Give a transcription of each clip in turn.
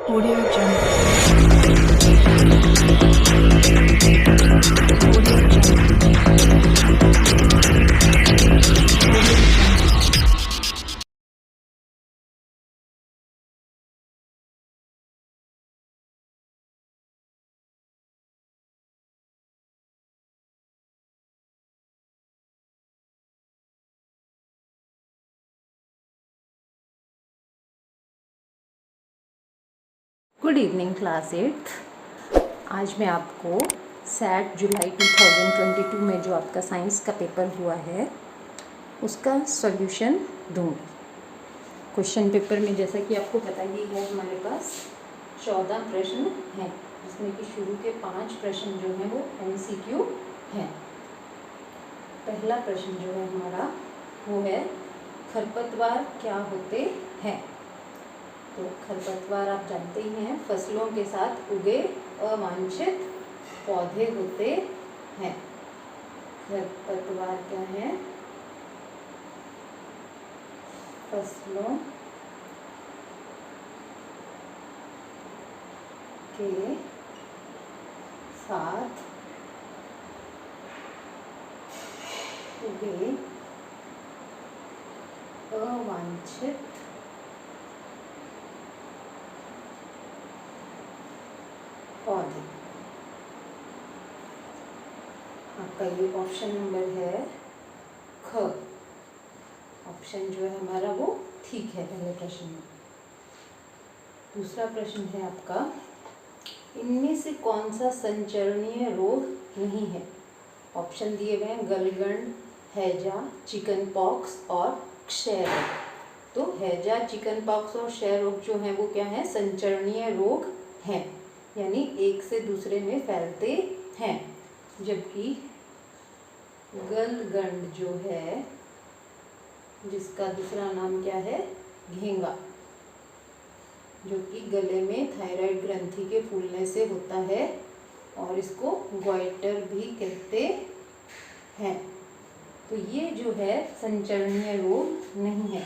Audio Jungle. Audio Jungle. Good evening class 8। आज मैं आपको सैट जुलाई 2022 में जो आपका साइंस का पेपर हुआ है उसका सॉल्यूशन दूंगी। क्वेश्चन पेपर में जैसा कि आपको पता ही है हमारे पास 14 प्रश्न हैं, जिसमें कि शुरू के 5 प्रश्न जो हैं वो MCQ हैं। पहला प्रश्न जो है हमारा वो है खरपतवार क्या होते हैं। तो खरपतवार आप जानते ही हैं, फसलों के साथ उगे अवांछित पौधे होते हैं। खरपतवार क्या है? फसलों के साथ उगे अवांछित पौधे। आपका ये ऑप्शन नंबर है ख। ऑप्शन जो है हमारा वो ठीक है पहले प्रश्न में। दूसरा प्रश्न है आपका, इनमें से कौन सा संचरणीय रोग नहीं है। ऑप्शन दिए हुए हैं गलगंड, हैजा, चिकन पॉक्स और क्षय रोग। तो हैजा, चिकन पॉक्स और क्षय रोग जो हैं वो क्या है? संचरणीय रोग हैं, यानी एक से दूसरे में फैलते हैं। जबकि गलगंड जो है, जिसका दूसरा नाम क्या है? घेंगा, जो कि गले में थायराइड ग्रंथि के फूलने से होता है और इसको ग्वाइटर भी कहते हैं। तो ये जो है संचरणीय रोग नहीं है।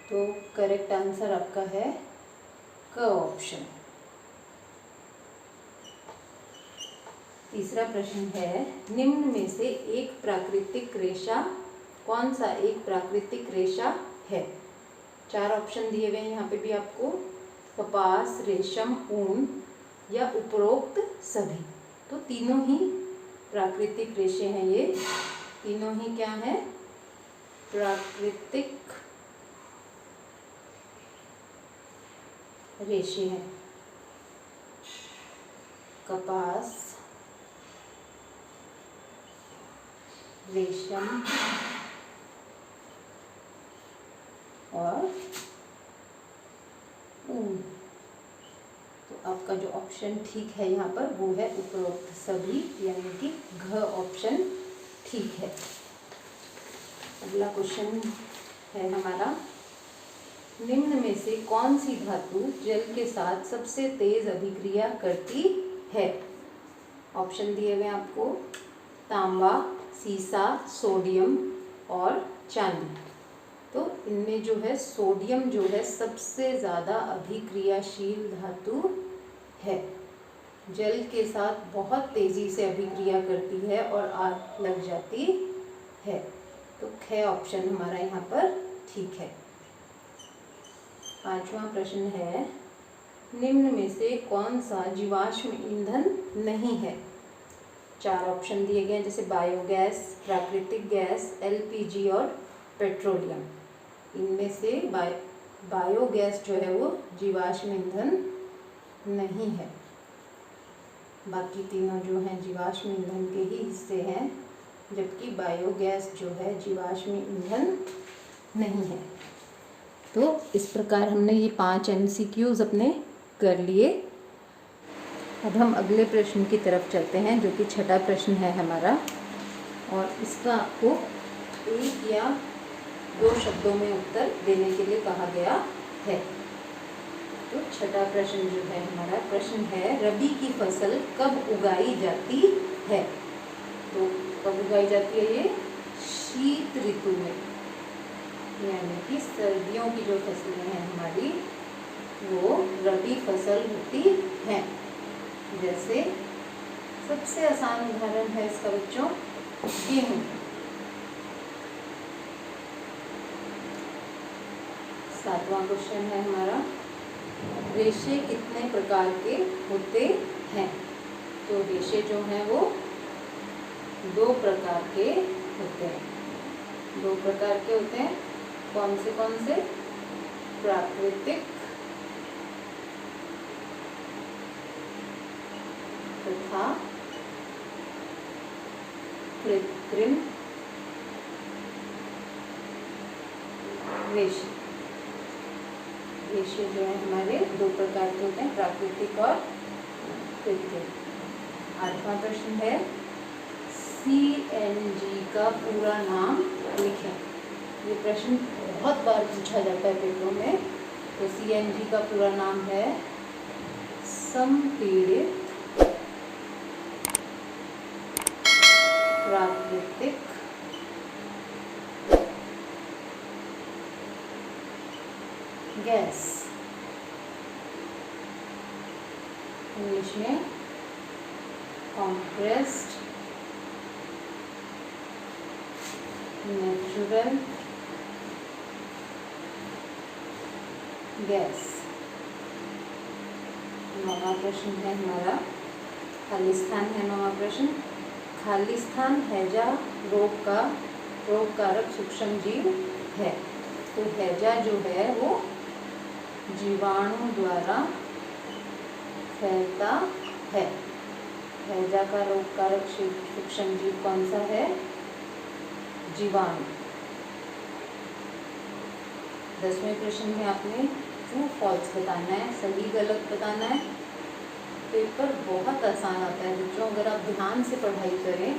तो करेक्ट आंसर आपका है क ऑप्शन। तीसरा प्रश्न है, निम्न में से एक प्राकृतिक रेशा कौन सा एक प्राकृतिक रेशा है। 4 ऑप्शन दिए हुए हैं यहाँ पे भी आपको, कपास, रेशम, ऊन या उपरोक्त सभी। तो तीनों ही प्राकृतिक रेशे हैं। ये तीनों ही क्या है? प्राकृतिक रेशे हैं। कपास, रेशम और ऊन। तो आपका जो ऑप्शन ठीक है यहाँ पर वो है उपरोक्त सभी, यानी कि घ ऑप्शन ठीक है। अगला क्वेश्चन है हमारा, निम्न में से कौन सी धातु जल के साथ सबसे तेज अभिक्रिया करती है। ऑप्शन दिए हुए आपको, तांबा, सीसा, सोडियम और चांदी। तो इनमें जो है सोडियम जो है सबसे ज़्यादा अभिक्रियाशील धातु है। जल के साथ बहुत तेज़ी से अभिक्रिया करती है और आग लग जाती है। तो ख ऑप्शन हमारा यहाँ पर ठीक है। 5वां प्रश्न है, निम्न में से कौन सा जीवाश्म ईंधन नहीं है। 4 ऑप्शन दिए गए हैं, जैसे बायोगैस, प्राकृतिक गैस, LPG और पेट्रोलियम। इनमें से बायोगैस जो है वो जीवाश्म ईंधन नहीं है। बाकी तीनों जो हैं जीवाश्म ईंधन के ही हिस्से हैं, जबकि बायोगैस जो है जीवाश्म ईंधन नहीं है। तो इस प्रकार हमने ये 5 MCQs अपने कर लिए। अब हम अगले प्रश्न की तरफ चलते हैं, जो कि 6ठा प्रश्न है हमारा, और इसका आपको 1 या 2 शब्दों में उत्तर देने के लिए कहा गया है। तो 6ठा प्रश्न जो है हमारा प्रश्न है, रबी की फसल कब उगाई जाती है। तो कब उगाई जाती है? ये शीत ऋतु में, यानी कि सर्दियों की जो फसलें हैं हमारी वो रबी फसल फसल होती हैं। जैसे सबसे आसान उदाहरण है इसका बच्चों गेहूं। 7वां क्वेश्चन है हमारा, रेशे कितने प्रकार के होते हैं? तो रेशे जो हैं वो 2 प्रकार के होते हैं। 2 प्रकार के होते हैं। कौन से? प्राकृतिक तथा कृत्रिम रेशे। रेशे जो है हमारे 2 प्रकार के होते हैं, प्राकृतिक और कृत्रिम। 8वां प्रश्न है, CNG का पूरा नाम लिखें। ये प्रश्न बहुत बार पूछा जाता है पेपरों में। तो CNG का पूरा नाम है संपीड़ित प्राकृतिक गैस। इंग्लिश में compressed नेचुरल गैस। 9वां प्रश्न है हमारा, खालिस्तान है 9वां प्रश्न। खालिस्तान हैजा रोग कारक सूक्ष्म जीव है। तो हैजा जो है वो जीवाणु द्वारा फैलता है। हैजा का रोग कारक सूक्ष्म जीव कौन सा है? जीवाणु। 10वें प्रश्न में आपने ट्रू फॉल्स बताना है, सही गलत बताना है। पेपर बहुत आसान आता है बच्चों, अगर आप ध्यान से पढ़ाई करें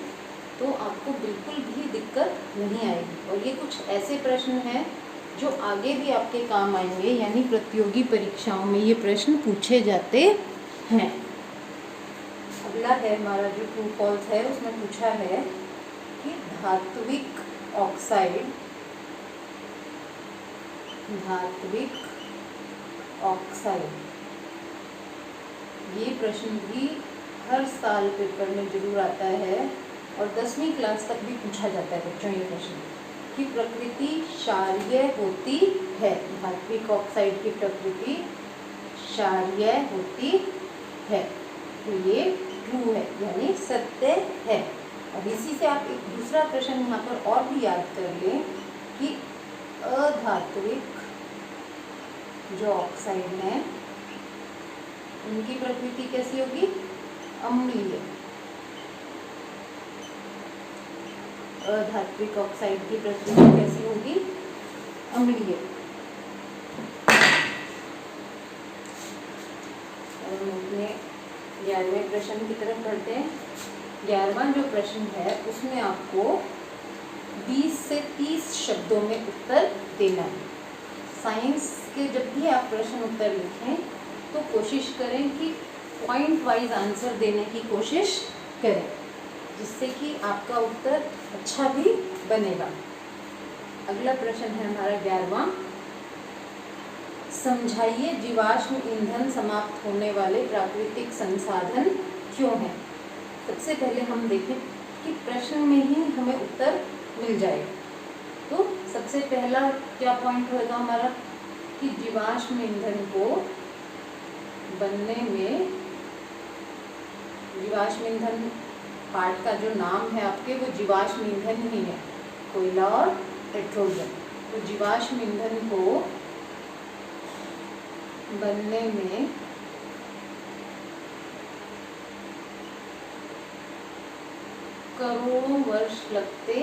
तो आपको बिल्कुल भी दिक्कत नहीं आएगी। और ये कुछ ऐसे प्रश्न हैं जो आगे भी आपके काम आएंगे, यानी प्रतियोगी परीक्षाओं में ये प्रश्न पूछे जाते हैं। अगला है हमारा जो ट्रू फॉल्स है, उसमें पूछा है कि धात्विक ऑक्साइड, ये प्रश्न भी हर साल पेपर में जरूर आता है और 10वीं क्लास तक भी पूछा जाता है बच्चों ये प्रश्न, कि प्रकृति क्षारीय होती है। धात्विक ऑक्साइड की प्रकृति क्षारीय होती है। तो ये ट्रू है, यानी सत्य है। और इसी से आप एक दूसरा प्रश्न यहाँ पर और भी याद कर लें कि अधात्विक जो ऑक्साइड हैं उनकी प्रकृति कैसी होगी? अम्लीय। अधात्विक ऑक्साइड की प्रकृति कैसी होगी? अम्लीय। और हम अपने 11वें प्रश्न की तरफ बढ़ते हैं। 11वां जो प्रश्न है उसमें आपको 20 से 30 शब्दों में उत्तर देना है। साइंस के जब भी आप प्रश्न उत्तर लिखें तो कोशिश करें कि पॉइंट वाइज आंसर देने की कोशिश करें, जिससे कि आपका उत्तर अच्छा भी बनेगा। अगला प्रश्न है हमारा 11वां, समझाइए जीवाश्म ईंधन समाप्त होने वाले प्राकृतिक संसाधन क्यों हैं। सबसे पहले हम देखें कि प्रश्न में ही हमें उत्तर मिल जाएगा। तो सबसे पहला क्या पॉइंट होगा हमारा कि जीवाश्म ईंधन को बनने में, जीवाश्म ईंधन पार्ट का जो नाम है आपके वो जीवाश्म ईंधन ही है, कोयला और पेट्रोलियम। तो जीवाश्म ईंधन को बनने में करोड़ों वर्ष लगते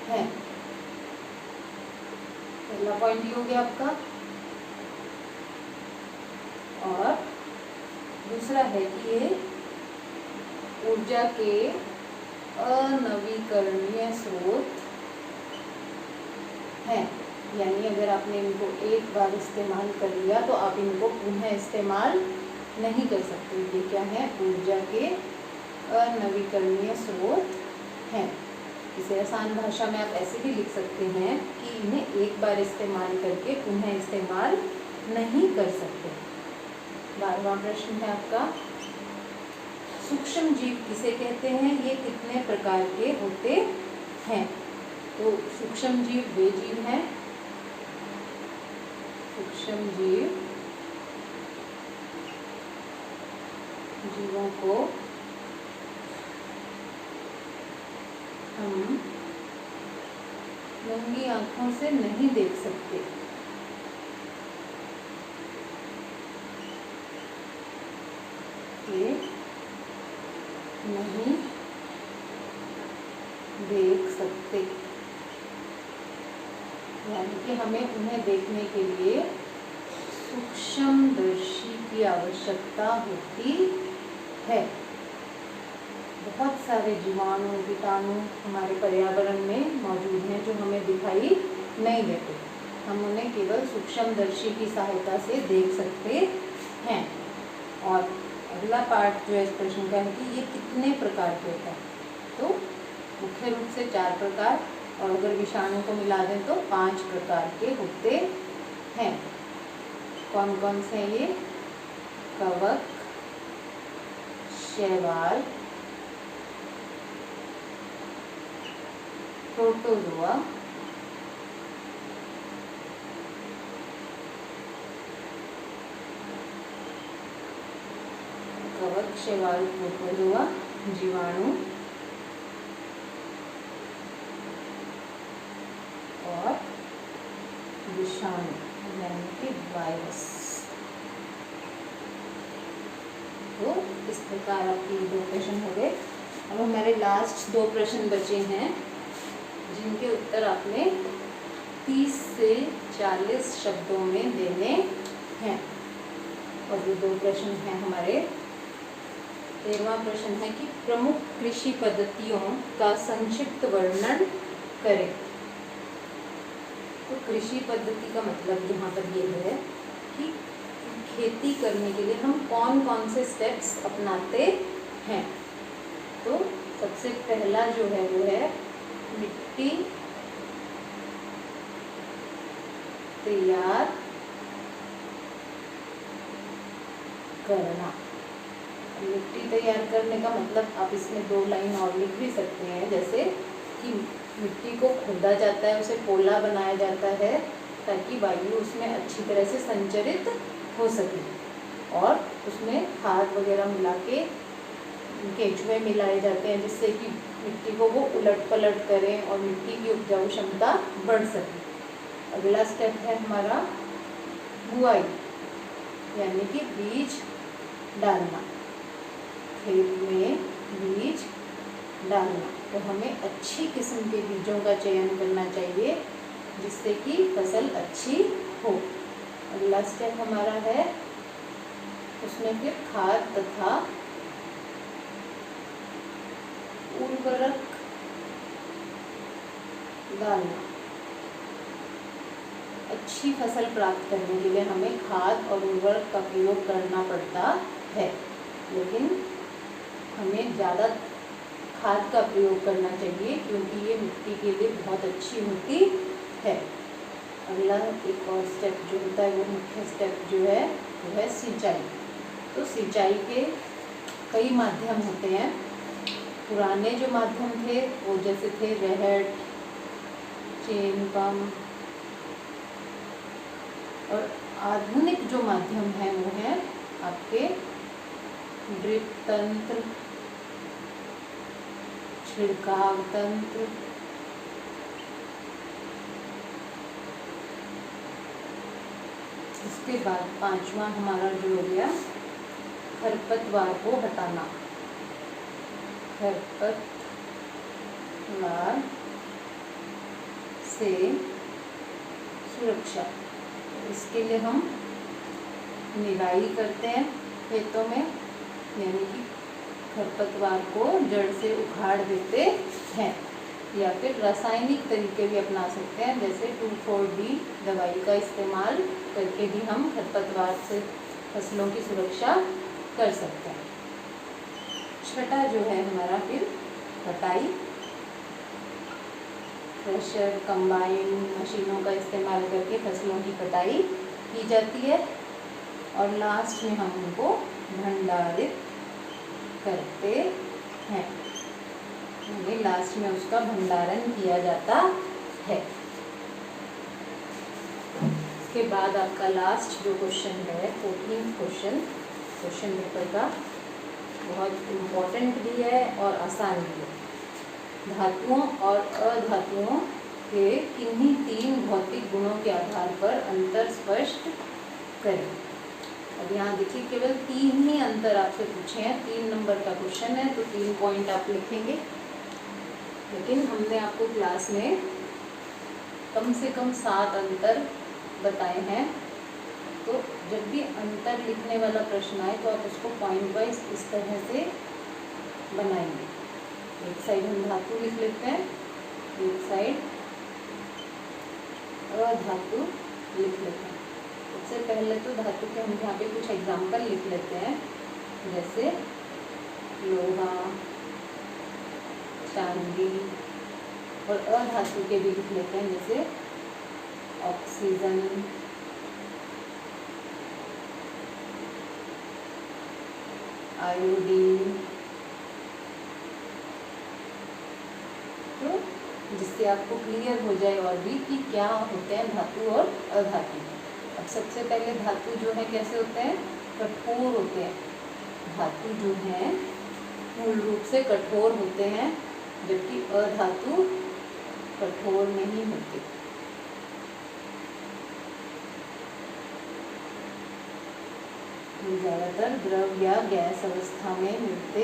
हैं। पहला पॉइंट ये हो गया आपका। और दूसरा है कि ये ऊर्जा के अनवीकरणीय स्रोत हैं, यानी अगर आपने इनको एक बार इस्तेमाल कर लिया तो आप इनको पुनः इस्तेमाल नहीं कर सकते। ये क्या है? ऊर्जा के अनवीकरणीय स्रोत हैं। इसे आसान भाषा में आप ऐसे भी लिख सकते हैं कि इन्हें एक बार इस्तेमाल करके पुनः इस्तेमाल नहीं कर सकते। 12वां प्रश्न है आपका, सूक्ष्म जीव किसे कहते हैं, ये कितने प्रकार के होते हैं। तो सूक्ष्म जीव वे जीव हैं, सूक्ष्म जीवों को हम नंगी आंखों से नहीं देख सकते। ये नहीं देख सकते, यानी कि हमें उन्हें देखने के लिए सूक्ष्मदर्शी की आवश्यकता होती है। बहुत सारे जीवाणु कीटाणु हमारे पर्यावरण में मौजूद हैं जो हमें दिखाई नहीं देते, हम उन्हें केवल सूक्ष्मदर्शी की सहायता से देख सकते हैं। और अगला पार्ट जो है इस प्रश्न का है कि ये कितने प्रकार के होता है। तो मुख्य रूप से 4 प्रकार, और अगर विषाणु को मिला दें तो 5 प्रकार के होते हैं। कौन कौन से हैं ये, कवक, शैवाल, प्रोटोजोआ, कवक, शैवाल, प्रोटोजोआ, जीवाणु और विषाणु यानी कि वायरस। तो इस प्रकार आपके 2 प्रश्न हो गए। अब हमारे लास्ट 2 प्रश्न बचे हैं जिनके उत्तर आपने 30 से 40 शब्दों में देने हैं। और ये 2 प्रश्न हैं हमारे। 13वां प्रश्न है कि प्रमुख कृषि पद्धतियों का संक्षिप्त वर्णन करें। तो कृषि पद्धति का मतलब यहाँ पर ये है कि खेती करने के लिए हम कौन कौन से स्टेप्स अपनाते हैं। तो सबसे पहला जो है वो है मिट्टी तैयार करना। मिट्टी तैयार करने का मतलब आप इसमें 2 लाइन और लिख भी सकते हैं, जैसे कि मिट्टी को खोदा जाता है, उसे पोला बनाया जाता है ताकि वायु उसमें अच्छी तरह से संचरित हो सके, और उसमें खाद वगैरह मिला के केंचुए मिलाए जाते हैं जिससे कि मिट्टी को वो उलट पलट करें और मिट्टी की उपजाऊ क्षमता बढ़ सके। अगला स्टेप है हमारा बुआई, यानी कि बीज डालना। खेत में बीज डालना, तो हमें अच्छी किस्म के बीजों का चयन करना चाहिए जिससे कि फसल अच्छी हो। अगला स्टेप हमारा है उसमें फिर खाद तथा उर्वरक डालना। अच्छी फसल प्राप्त करने के लिए हमें खाद और उर्वरक का प्रयोग करना पड़ता है, लेकिन हमें ज़्यादा खाद का प्रयोग करना चाहिए क्योंकि ये मिट्टी के लिए बहुत अच्छी होती है। अगला एक और स्टेप जो होता है वो मुख्य स्टेप जो है वो है सिंचाई। तो सिंचाई के कई माध्यम होते हैं। पुराने जो माध्यम थे वो जैसे थे रहट, चेन पंप, और आधुनिक जो माध्यम है वो है आपके ड्रिप तंत्र, छिड़काव तंत्र, इसके बाद 5वां हमारा जो हो गया खरपतवार को हटाना। खरपतवार से सुरक्षा, इसके लिए हम निराई करते हैं खेतों में, यानी कि खरपतवार को जड़ से उखाड़ देते हैं, या फिर रासायनिक तरीके भी अपना सकते हैं जैसे 2,4-D दवाई का इस्तेमाल करके भी हम खरपतवार से फसलों की सुरक्षा कर सकते हैं। छठा जो है हमारा फिर कटाई। थ्रेशर, कंबाइन मशीनों का इस्तेमाल करके फसलों की कटाई की जाती है और लास्ट में हम उनको भंडारित करते हैं, यानी लास्ट में उसका भंडारण किया जाता है। इसके बाद आपका लास्ट जो क्वेश्चन है 14th क्वेश्चन पेपर का, बहुत इम्पोर्टेंट भी है और आसान भी है। धातुओं और अधातुओं के किन्हीं 3 भौतिक गुणों के आधार पर अंतर स्पष्ट करें। अब यहाँ देखिए केवल 3 ही अंतर आपसे पूछे हैं, 3 नंबर का क्वेश्चन है तो 3 पॉइंट आप लिखेंगे, लेकिन हमने आपको क्लास में कम से कम 7 अंतर बताए हैं। तो जब भी अंतर लिखने वाला प्रश्न आए तो आप उसको पॉइंट वाइज इस तरह से बनाएंगे। एक साइड हम धातु लिख लेते हैं, एक साइड अधातु लिख लेते हैं। सबसे पहले तो धातु के हम यहाँ पे कुछ एग्जाम्पल लिख लेते हैं, जैसे लोहा, चांदी, और अधातु के भी लिख लेते हैं, जैसे ऑक्सीजन, आयोडीन। तो जिससे आपको क्लियर हो जाए और भी कि क्या होते हैं धातु और अधातु। अब सबसे पहले धातु जो है कैसे होते हैं, कठोर होते हैं। धातु जो है मूल रूप से कठोर होते हैं, जबकि अधातु कठोर नहीं होते। ये ज़्यादातर द्रव या गैस अवस्था में मिलते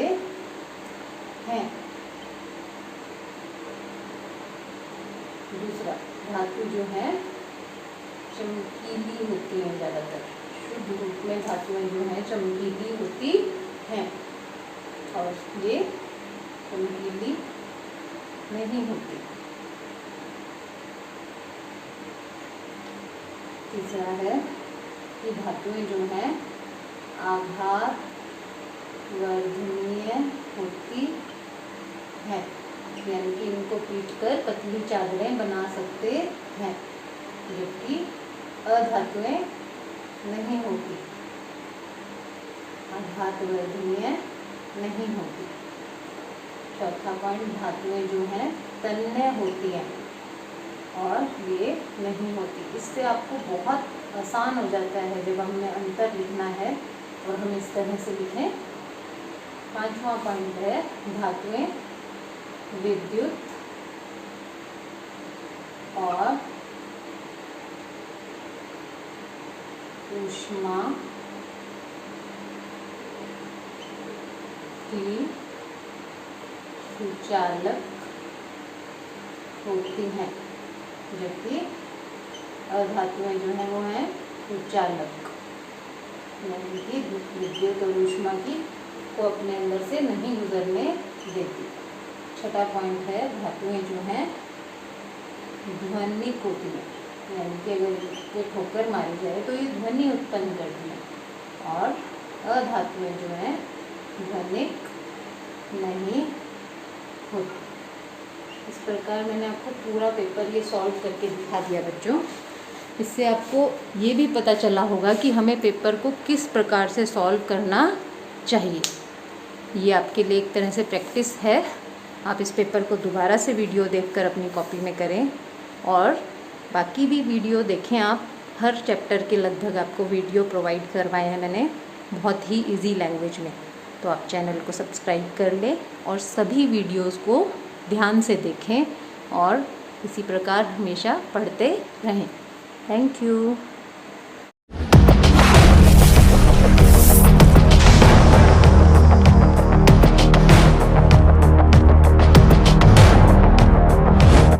हैं। दूसरा, धातु जो है चमकीली होती हैं, ज़्यादातर शुद्ध रूप में धातुएं जो हैं चमकीली होती हैं और ये चमकीली नहीं होती। तीसरा है कि धातुएं जो हैं आघात वर्धनीय होती हैं, यानी कि इनको पीटकर पतली चादरें बना सकते हैं, जबकि अधातुएं नहीं होती, आघात वर्धनीय नहीं होती। चौथा पॉइंट, धातुएं जो हैं तन्य होती हैं और ये नहीं होती। इससे आपको बहुत आसान हो जाता है जब हमें अंतर लिखना है और हम इस तरह से लिखें। पांचवा पॉइंट है, धातुएं विद्युत और ऊष्मा की सुचालक होती हैं, जबकि अधातुएं जो हैं वो हैं सुचालक, यानी कि विद्युत और ऊष्मा की को अपने अंदर से नहीं गुजरने देती। छठा पॉइंट है, धातुएं जो हैं ध्वनिक होती हैं, यानी कि अगर ये ठोकर मारी जाए तो ये ध्वनि उत्पन्न करती हैं, और अधातुएं जो हैं ध्वनिक नहीं होती। इस प्रकार मैंने आपको पूरा पेपर ये सॉल्व करके दिखा दिया बच्चों। इससे आपको ये भी पता चला होगा कि हमें पेपर को किस प्रकार से सॉल्व करना चाहिए। ये आपके लिए एक तरह से प्रैक्टिस है। आप इस पेपर को दोबारा से वीडियो देखकर अपनी कॉपी में करें और बाकी भी वीडियो देखें आप। हर चैप्टर के लगभग आपको वीडियो प्रोवाइड करवाए हैं मैंने, बहुत ही इजी लैंग्वेज में। तो आप चैनल को सब्सक्राइब कर लें और सभी वीडियोस को ध्यान से देखें और इसी प्रकार हमेशा पढ़ते रहें। Thank you.